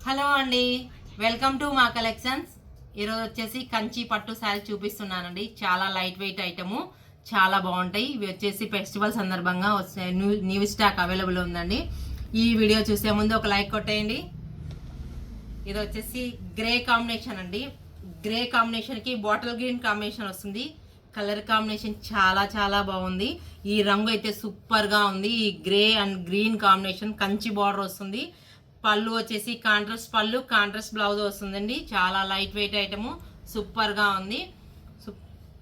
Hello అండి, welcome to మా collections. ఈరోజు వచ్చేసి కంచి పట్టు శారీ చూపిస్తున్నానండి. చాలా లైట్ వెయిట్ ఐటము, చాలా బాగుంటాయి. ఇవి వచ్చేసి ఫెస్టివల్ సందర్భంగా న్యూ స్టాక్ అవైలబుల్ ఉందండి. ఈ వీడియో చూసే ముందు ఒక లైక్ కొట్టేయండి. ఇది వచ్చేసి గ్రే కాంబినేషన్ అండి. గ్రే కాంబినేషన్కి బాటిల్ గ్రీన్ కాంబినేషన్ వస్తుంది. కలర్ కాంబినేషన్ చాలా చాలా బాగుంది. ఈ రంగు అయితే సూపర్గా ఉంది. ఈ grey and green combination, Kanchi border వస్తుంది. పళ్ళు వచ్చేసి కాంట్రాస్ట్ పళ్ళు, కాంట్రాస్ట్ బ్లౌజ్ వస్తుందండి. చాలా లైట్ వెయిట్ ఐటము, సూపర్గా ఉంది.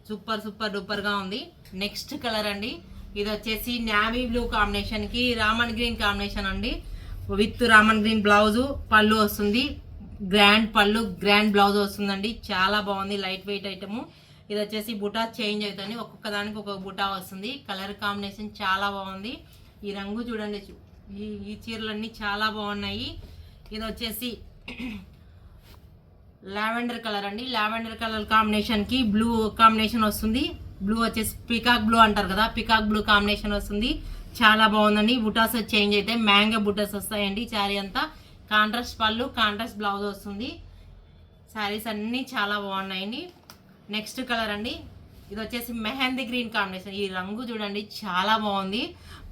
సూపర్ డూపర్గా ఉంది. నెక్స్ట్ కలర్ అండి, ఇది వచ్చేసి నావీ బ్లూ కాంబినేషన్కి రామన్ గ్రీన్ కాంబినేషన్ అండి. విత్ రామన్ గ్రీన్ బ్లౌజు, పళ్ళు వస్తుంది. గ్రాండ్ పళ్ళు, గ్రాండ్ బ్లౌజ్ వస్తుందండి. చాలా బాగుంది, లైట్ వెయిట్ ఐటము. ఇది వచ్చేసి బుటా చేంజ్ అవుతుంది, ఒక్కొక్క దానికి ఒక్కొక్క బుటా వస్తుంది. కలర్ కాంబినేషన్ చాలా బాగుంది. ఈ రంగు చూడండి, ఈ చీరలన్నీ చాలా బాగున్నాయి. ఇది వచ్చేసి లావెండర్ కలర్ అండి. లావెండర్ కలర్ కాంబినేషన్కి బ్లూ కాంబినేషన్ వస్తుంది. బ్లూ వచ్చేసి పికాక్ బ్లూ అంటారు కదా, పికాక్ బ్లూ కాంబినేషన్ వస్తుంది. చాలా బాగుందండి. బుటాస్ చేంజ్ అయితే మ్యాంగో బుటాస్ వస్తాయండి. శారీ అంతా కాంట్రాస్ట్ పళ్ళు, కాంట్రాస్ట్ బ్లౌజ్ వస్తుంది. శారీస్ అన్నీ చాలా బాగున్నాయండి. నెక్స్ట్ కలర్ అండి, ఇది వచ్చేసి మెహందీ గ్రీన్ కాంబినేషన్. ఈ రంగు చూడండి, చాలా బాగుంది.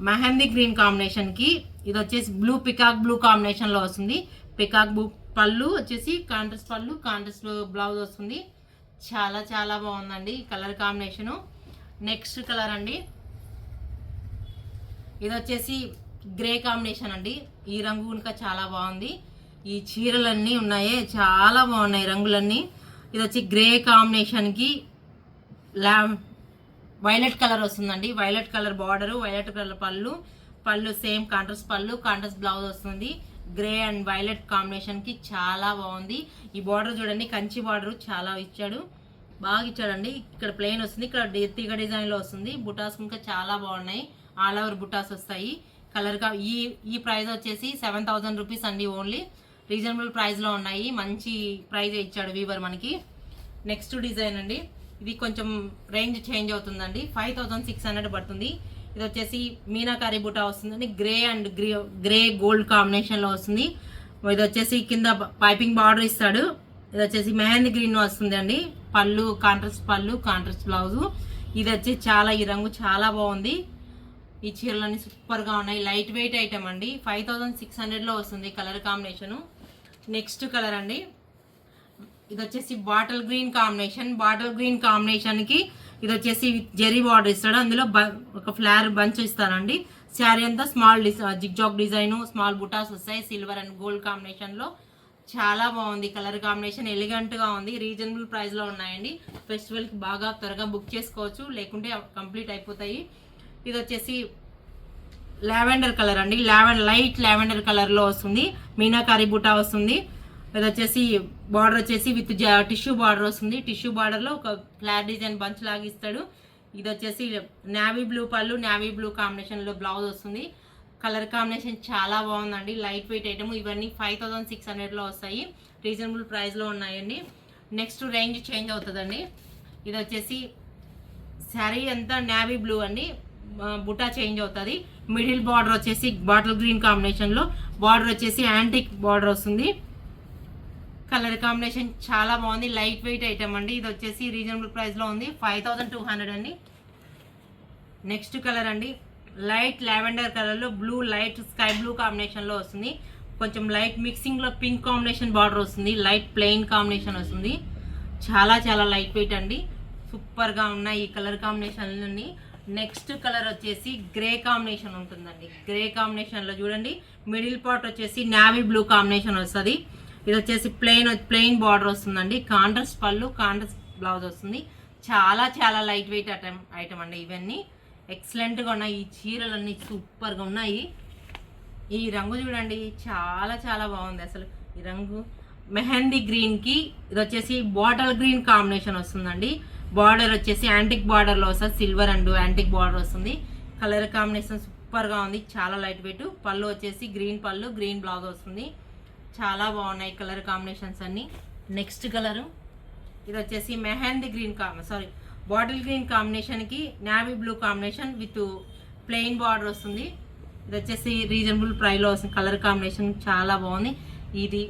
మెహందీ గ్రీన్ కాంబినేషన్కి ఇది వచ్చేసి బ్లూ పికాక్ బ్లూ కాంబినేషన్లో వస్తుంది. పికాక్ బ్లూ పళ్ళు వచ్చేసి కాంట్రాస్ట్ పళ్ళు, కాంట్రాస్ట్ బ్లౌజ్ వస్తుంది. చాలా చాలా బాగుందండి కలర్ కాంబినేషను. నెక్స్ట్ కలర్ అండి, ఇది వచ్చేసి గ్రే కాంబినేషన్ అండి. ఈ రంగు కనుక చాలా బాగుంది. ఈ చీరలన్నీ ఉన్నాయి, చాలా బాగున్నాయి రంగులన్నీ. ఇది వచ్చి గ్రే కాంబినేషన్కి వైలెట్ కలర్ వస్తుందండి. Violet colour border, violet colour పళ్ళు సేమ్ కాంట్రాస్ట్ పళ్ళు, కాంట్రాస్ట్ బ్లౌజ్ వస్తుంది. గ్రే అండ్ వైలెట్ కాంబినేషన్కి చాలా బాగుంది. ఈ బార్డర్ చూడండి, కంచి బార్డర్ చాలా ఇచ్చాడు, బాగా ఇచ్చాడండి. ఇక్కడ ప్లెయిన్ వస్తుంది, ఇక్కడ తీగ డిజైన్లో వస్తుంది. బుటాస్ ఇంకా చాలా బాగున్నాయి, ఆల్ ఓవర్ బుటాస్ వస్తాయి. కలర్గా ఈ ప్రైస్ వచ్చేసి 7000 రూపీస్ అండి. ఓన్లీ రీజనబుల్ ప్రైస్లో ఉన్నాయి. మంచి ప్రైజ్ ఇచ్చాడు వీవర్ మనకి. నెక్స్ట్ డిజైన్ అండి, ఇది కొంచెం రేంజ్ చేంజ్ అవుతుందండి. 5600 పడుతుంది. ఇది వచ్చేసి మీనాకారి బుటా వస్తుందండి. గ్రే అండ్ గ్రే గోల్డ్ కాంబినేషన్లో వస్తుంది. ఇది వచ్చేసి కింద పైపింగ్ బార్డర్ ఇస్తాడు. ఇది వచ్చేసి మెహందీ గ్రీన్ వస్తుంది అండి. పళ్ళు కాంట్రాస్ట్ బ్లౌజు. ఇది వచ్చి ఈ రంగు చాలా బాగుంది. ఈ చీరలన్నీ సూపర్గా ఉన్నాయి. లైట్ వెయిట్ ఐటమ్ అండి. 5600లో వస్తుంది కలర్ కాంబినేషను. నెక్స్ట్ కలర్ అండి, ఇది వచ్చేసి bottle green combination. Bottle green కాంబినేషన్కి ఇది వచ్చేసి జెరీ బార్డర్ ఇస్తాడు. అందులో ఒక ఫ్లవర్ బంచ్ ఇస్తారండి. శారీ అంతా స్మాల్ జిగ్జాగ్ డిజైన్, స్మాల్ బుటాస్ వస్తాయి. సిల్వర్ అండ్ గోల్డ్ కాంబినేషన్లో చాలా బాగుంది. కలర్ కాంబినేషన్ ఎలిగెంట్గా ఉంది. రీజనబుల్ ప్రైస్లో ఉన్నాయండి. ఫెస్టివల్కి బాగా త్వరగా బుక్ చేసుకోవచ్చు, లేకుంటే కంప్లీట్ అయిపోతాయి. ఇది వచ్చేసి లావెండర్ కలర్ అండి. లైట్ లావెండర్ కలర్లో వస్తుంది. మీనాకారి బుటా వస్తుంది. ఇది వచ్చేసి బార్డర్ వచ్చేసి విత్ టిష్యూ బార్డర్ వస్తుంది. టిష్యూ బార్డర్లో ఒక ఫ్లాట్ డిజైన్ బంచ్ లాగా ఇస్తాడు. ఇది వచ్చేసి నావీ బ్లూ పళ్ళు, నావీ బ్లూ కాంబినేషన్లో బ్లౌజ్ వస్తుంది. కలర్ కాంబినేషన్ చాలా బాగుందండి. Light weight item. ఇవన్నీ 5600లో వస్తాయి. రీజనబుల్ ప్రైస్లో ఉన్నాయండి. నెక్స్ట్ రేంజ్ చేంజ్ అవుతుందండి. ఇది వచ్చేసి శారీ అంతా నావీ బ్లూ అండి. బుటా చేంజ్ అవుతుంది. మిడిల్ బార్డర్ వచ్చేసి బాటిల్ గ్రీన్ కాంబినేషన్లో, బార్డర్ వచ్చేసి యాంటిక్ బార్డర్ వస్తుంది. కలర్ కాంబినేషన్ చాలా బాగుంది. లైట్ వెయిట్ ఐటమ్ అండి. ఇది వచ్చేసి రీజనబుల్ ప్రైస్లో ఉంది. 5200 అండి. నెక్స్ట్ కలర్ అండి, లైట్ లావెండర్ కలర్లో లైట్ స్కై బ్లూ కాంబినేషన్లో వస్తుంది. కొంచెం లైట్ మిక్సింగ్లో పింక్ కాంబినేషన్ బార్డర్ వస్తుంది. లైట్ ప్లెయిన్ కాంబినేషన్ వస్తుంది. చాలా చాలా లైట్ వెయిట్ అండి. సూపర్గా ఉన్నాయి ఈ కలర్ కాంబినేషన్లన్నీ. నెక్స్ట్ కలర్ వచ్చేసి గ్రే కాంబినేషన్ ఉంటుందండి. గ్రే కాంబినేషన్లో చూడండి, మిడిల్ పార్ట్ వచ్చేసి నావీ బ్లూ కాంబినేషన్ వస్తుంది. ఇది వచ్చేసి ప్లెయిన్ బార్డర్ వస్తుందండి. కాంట్రాస్ట్ పళ్ళు, కాంట్రాస్ట్ బ్లౌజ్ వస్తుంది. చాలా చాలా లైట్ వెయిట్ ఐటమ్ అండి. ఇవన్నీ ఎక్సలెంట్గా ఉన్నాయి. ఈ చీరలన్నీ సూపర్గా ఉన్నాయి. ఈ రంగు చూడండి, చాలా చాలా బాగుంది అసలు. ఈ రంగు మెహందీ గ్రీన్కి ఇది వచ్చేసి బాటిల్ గ్రీన్ కాంబినేషన్ వస్తుందండి. బార్డర్ వచ్చేసి యాంటిక్ బార్డర్లో వస్తుంది. సిల్వర్ అండ్ యాంటిక్ బార్డర్ వస్తుంది. కలర్ కాంబినేషన్ సూపర్గా ఉంది. చాలా లైట్ వెయిట్. పళ్ళు వచ్చేసి గ్రీన్ పళ్ళు, గ్రీన్ బ్లౌజ్ వస్తుంది. చాలా బాగున్నాయి కలర్ కాంబినేషన్స్ అన్నీ. నెక్స్ట్ కలరు, ఇది వచ్చేసి మెహందీ గ్రీన్ బాటిల్ గ్రీన్ కాంబినేషన్కి navy blue combination with plain border వస్తుంది. ఇది వచ్చేసి రీజనబుల్ ప్రైస్లో వస్తుంది. కలర్ కాంబినేషన్ చాలా బాగుంది. ఇది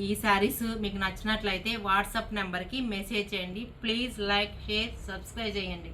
ఈ శారీస్ మీకు నచ్చినట్లయితే వాట్సాప్ నెంబర్కి మెసేజ్ చేయండి. ప్లీజ్ లైక్, షేర్, సబ్స్క్రైబ్ చేయండి.